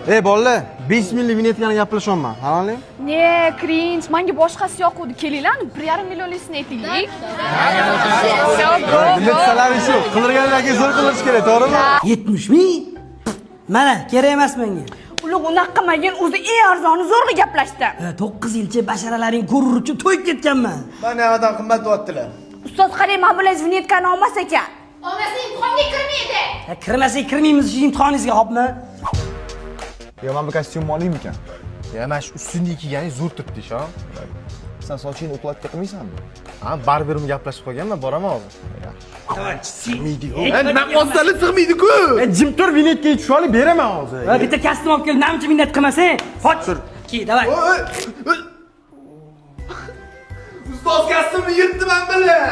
Ey bolalar, 5 minlik vinyetkani gaplashyapman. Haroling? Ne, cringe. Menga boshqasi yoquvdi. Kelinglar, 1,5 millionlisini aytaylik. Millatsalari shu, qildirganlarga zo'r qilirish kerak, to'g'rimi? 70 ming? Mana, kerak emas menga. Ular unaqa qilmagan, o'zi eng arzoni zo'rg'a gaplashdi. 9 yilcha basharalaring ko'rir uchun to'yib ketganman. Mana yoqdan qimmat bo'lyaptilar. Ustoz qarang, men bilan vinyetkani olmas ekan. Olmasa imtihonga kirmaydi. Kirmasak kirmaymiz shu imtihoningizga, xo'pmi? Yo, men bu kostyumni olaymikan? Ya, mana shu ustunni kiyganing zo'r turibdi, sho. Sen sochingni ukladga qilmaysanmi? Ha, barberim gaplashib qolganman, boraman hozir. Endi men ozsali sig'maydi-ku. Jim tur, vinyetga tushib olib beraman hozir. Bitta kostyum olib kelib, namcha minnat qilmasang, qoch. Ki, davay. Ustoz kostyumni yirtdim bilan.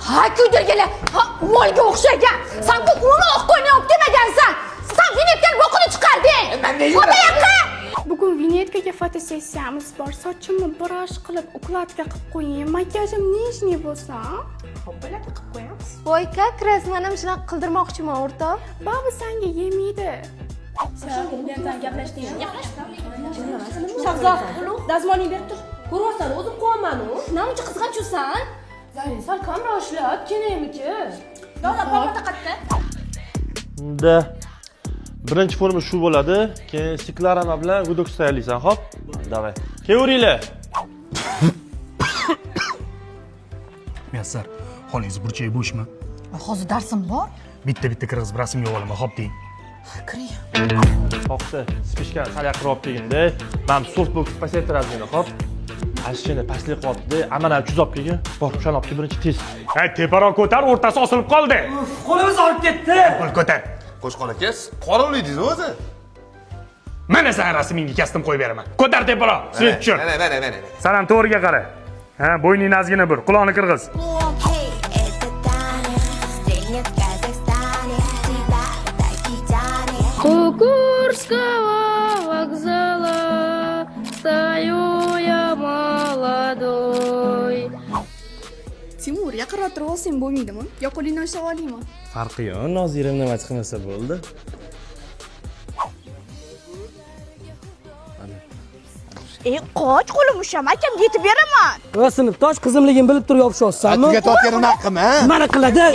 Ha, kuydirgilar. Ha, molga o'xshagan. Sen bu uni oq qo'yni olib kelmagansan. Sen vinyetkan boqini chiqarding. Men nega? O'ta yoqqa. Bugun vinyetkaga fotosessiyamiz bor. Sochimni brush qilib, ukladka qilib qo'ying. Makiyajim nijniy bo'lsa, hoppalarga qilib qo'yamiz. Voy, как раз mana shunaqa qildirmoqchiman, o'rtoq. Baba senga yemaydi. Shahzod, dazmolingni berib tur. Ko'rmasdan o'zim qo'yaman-ku. Nima uchun qizg'anchusan? Zari, sal kamroq ishlat, kerakmiki? Dona paxta qatta. Da. Birinchi forma shu bo'ladi. Keyin siklarama bilan gudok tayyorlaysan, xo'p? Davay. Kelavringlar. Muyassar, xolingiz burchagi bo'shmi? Hozir darsim bor. Bitta qirg'iz rasmga olaman, xo'p deng. Kiring. Xo'psa, spishkani sal yaqinroq olib kelgin-da. Men softbox pasaytiradi, xo'p? Ashchini pastlik qolibdi. Amanam chuz olib kelgin. Bor, o'shani olib kel birinchi tez. Hey, teparoq ko'tar, o'rtasi osilib qoldi. Qo'limiz olib ketdi. Qo'l ko'tar. Qo'shqon aka, qorovliydingiz o'zi. Mana sen rasmingga kostyum qo'yib beraman. Ko'tar teparoq, svet tushir. Mana. San ham to'g'riga qara. Ha, bo'yningni nazgina bur, quloqni qirg'iz. Кукурского вокзала стою я молодой. Timur, yaqinroq turib olsang bo'lmaydimi? Yo qo'lingni ushlab olaymi? Farqi yo'q, Nozirim nima qilmasa bo'ldi. Qoch, qo'lim ushlama, akam yetib beraman. Va sinfdosh qizimligini bilib turib yopishyapsanmi? Tugatayotgan unaqa qilma. Mana qiladi.